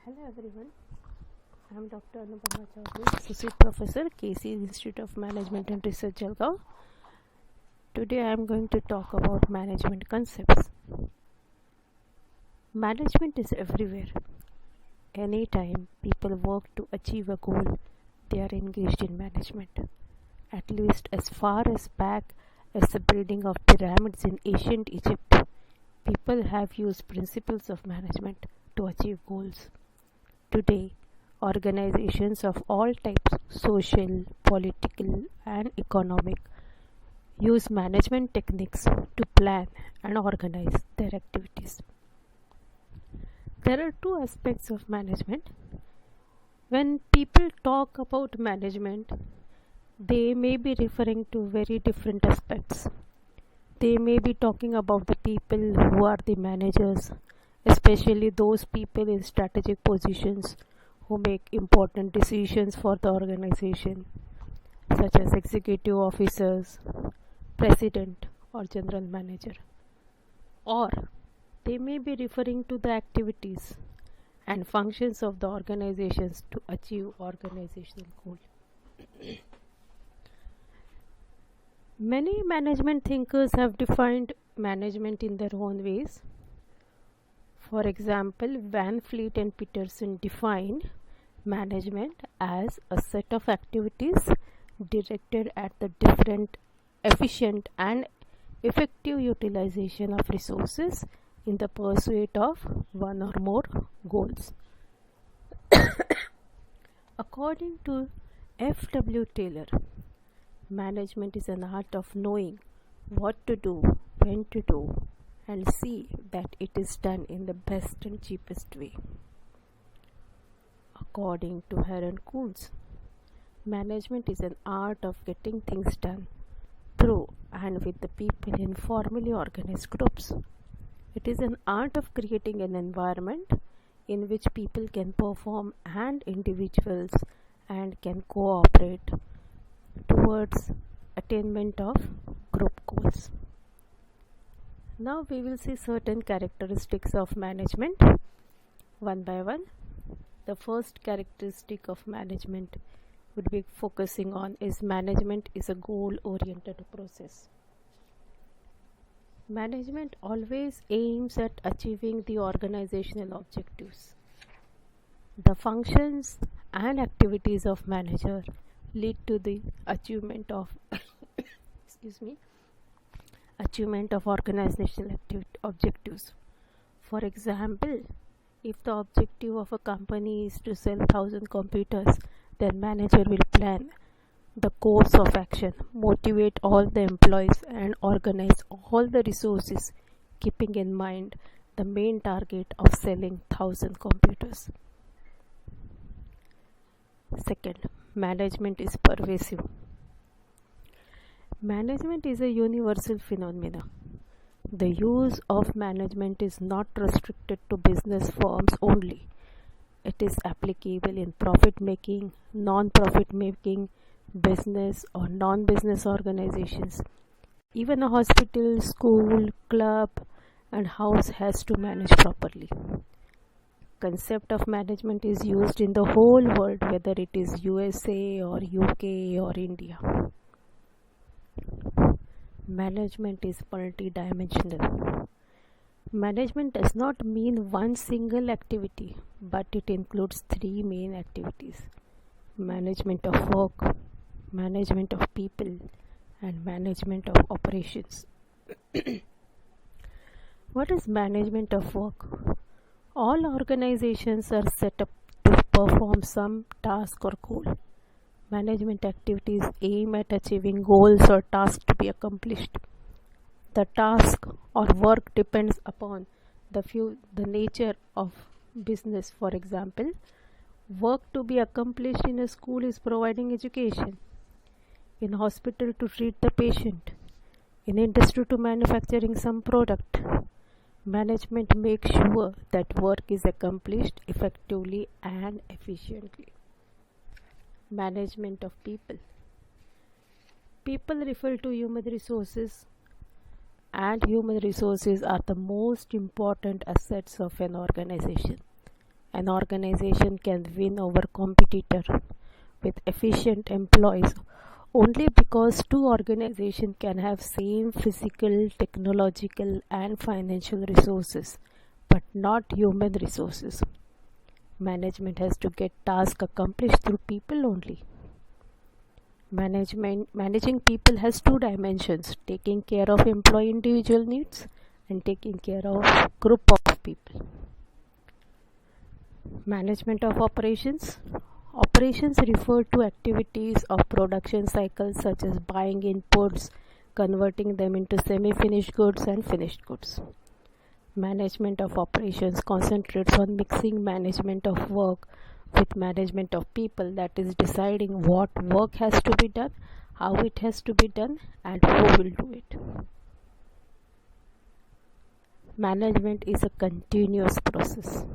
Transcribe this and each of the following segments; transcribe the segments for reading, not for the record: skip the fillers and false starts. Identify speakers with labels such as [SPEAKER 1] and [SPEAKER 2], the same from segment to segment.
[SPEAKER 1] Hello everyone, I am Dr. Anupama Chaudhary, Associate Professor, KC Institute of Management and Research, Jalgaon. Today I am going to talk about management concepts. Management is everywhere. Anytime people work to achieve a goal, they are engaged in management. At least as far as back as the building of pyramids in ancient Egypt, people have used principles of management to achieve goals. Today, organizations of all types, social, political, and economic, use management techniques to plan and organize their activities. There are two aspects of management. When people talk about management, they may be referring to very different aspects. They may be talking about the people who are the managers, especially those people in strategic positions who make important decisions for the organization, such as executive officers, president, or general manager. Or they may be referring to the activities and functions of the organizations to achieve organizational goals. Many management thinkers have defined management in their own ways. For example, Van Fleet and Peterson defined management as a set of activities directed at the different, efficient, and effective utilization of resources in the pursuit of one or more goals. According to F.W. Taylor, management is an art of knowing what to do, when to do, and see that it is done in the best and cheapest way. According to Heron Coons, management is an art of getting things done through and with the people in formally organized groups. It is an art of creating an environment in which people can perform and individuals and can cooperate towards attainment of group goals. Now we will see certain characteristics of management one by one. The first characteristic of management would be focusing on is management is a goal-oriented process. Management always aims at achieving the organizational objectives. The functions and activities of manager lead to the achievement of achievement of organizational objectives. For example, if the objective of a company is to sell 1,000 computers, then manager will plan the course of action, motivate all the employees, and organize all the resources, keeping in mind the main target of selling 1,000 computers. Second, management is pervasive. Management is a universal phenomenon. The use of management is not restricted to business firms only. It is applicable in profit making, non-profit making, business or non-business organizations. Even a hospital, school, club, and house has to manage properly. Concept of management is used in the whole world, whether it is USA or UK or India. Management is multidimensional. Management does not mean one single activity, but it includes three main activities: management of work, management of people, and management of operations. What is management of work? All organizations are set up to perform some task or goal. Management activities aim at achieving goals or tasks to be accomplished. The task or work depends upon the nature of business. For example, work to be accomplished in a school is providing education, in hospital to treat the patient, in industry to manufacturing some product. Management makes sure that work is accomplished effectively and efficiently. Management of people. People refer to human resources, and human resources are the most important assets of an organization. An organization can win over competitor with efficient employees only because two organizations can have same physical, technological and financial resources but not human resources. Management has to get tasks accomplished through people only. Managing people has two dimensions: taking care of employee individual needs and taking care of group of people. Management of operations. Operations refer to activities of production cycles such as buying inputs, converting them into semi-finished goods and finished goods. Management of operations concentrates on mixing management of work with management of people, that is, deciding what work has to be done, how it has to be done, and who will do it. Management is a continuous process.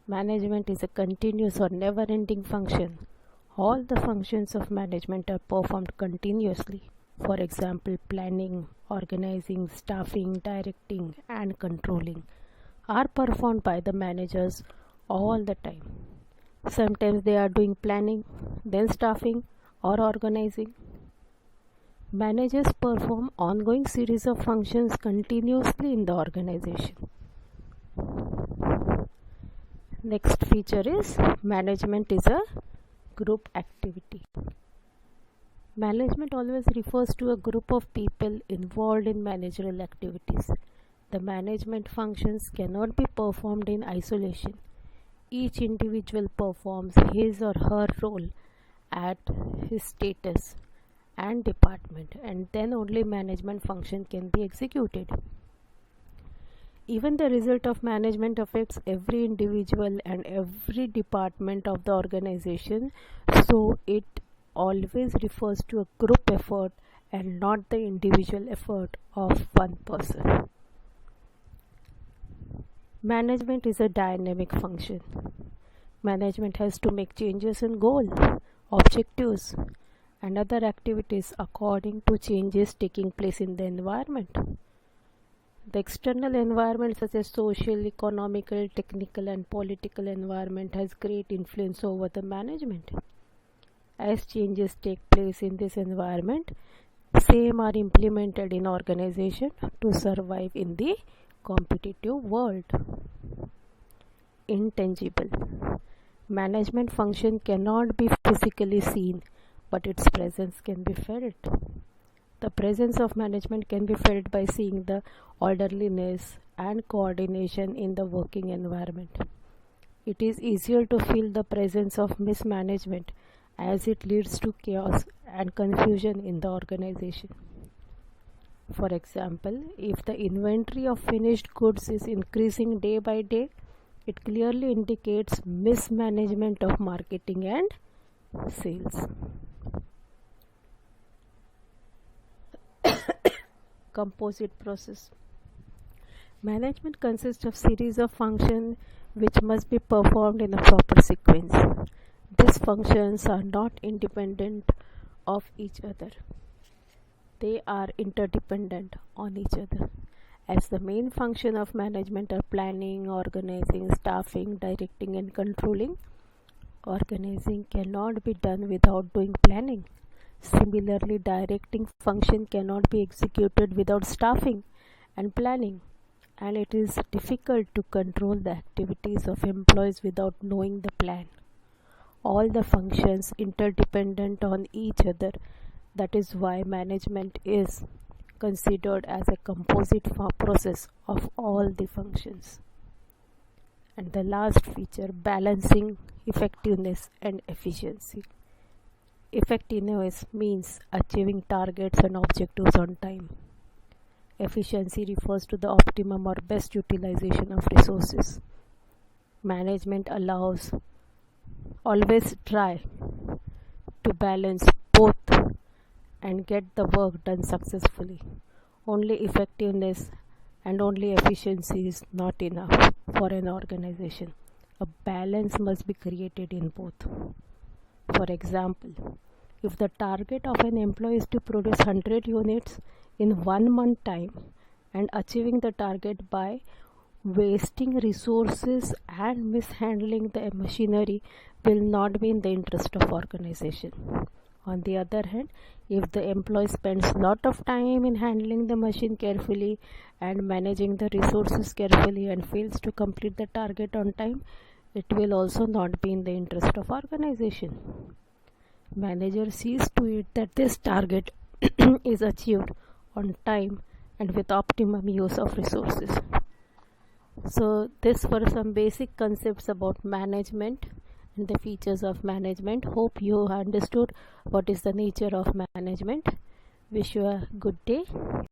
[SPEAKER 1] Management is a continuous or never ending function. All the functions of management are performed continuously. For example, planning, organizing, staffing, directing, and controlling are performed by the managers all the time. Sometimes they are doing planning, then staffing or organizing. Managers perform ongoing series of functions continuously in the organization. Next feature is management is a group activity. Management always refers to a group of people involved in managerial activities. The management functions cannot be performed in isolation. Each individual performs his or her role at his status and department, and then only management function can be executed. Even the result of management affects every individual and every department of the organization, so it always refers to a group effort and not the individual effort of one person. Management is a dynamic function. Management has to make changes in goals, objectives, and other activities according to changes taking place in the environment. The external environment such as social, economical, technical and political environment has great influence over the management. As changes take place in this environment, same are implemented in organization to survive in the competitive world. Intangible. Management function cannot be physically seen, but its presence can be felt. The presence of management can be felt by seeing the orderliness and coordination in the working environment. It is easier to feel the presence of mismanagement as it leads to chaos and confusion in the organization. For example, if the inventory of finished goods is increasing day by day, it clearly indicates mismanagement of marketing and sales. Composite process. Management consists of series of functions which must be performed in a proper sequence. These functions are not independent of each other. They are interdependent on each other. As the main function of management are planning, organizing, staffing, directing and controlling, organizing cannot be done without doing planning. Similarly, directing function cannot be executed without staffing and planning, and it is difficult to control the activities of employees without knowing the plan. All the functions interdependent on each other. That is why management is considered as a composite process of all the functions. And the last feature, balancing effectiveness and efficiency. Effectiveness means achieving targets and objectives on time. Efficiency refers to the optimum or best utilization of resources. Management always try to balance both and get the work done successfully. Only effectiveness and only efficiency is not enough for an organization. A balance must be created in both. For example, if the target of an employee is to produce 100 units in 1 month time and achieving the target by Wasting resources and mishandling the machinery will not be in the interest of organization. On the other hand, if the employee spends lot of time in handling the machine carefully and managing the resources carefully and fails to complete the target on time, it will also not be in the interest of organization. Manager sees to it that this target is achieved on time and with optimum use of resources. So these were some basic concepts about management and the features of management. Hope you understood what is the nature of management. Wish you a good day.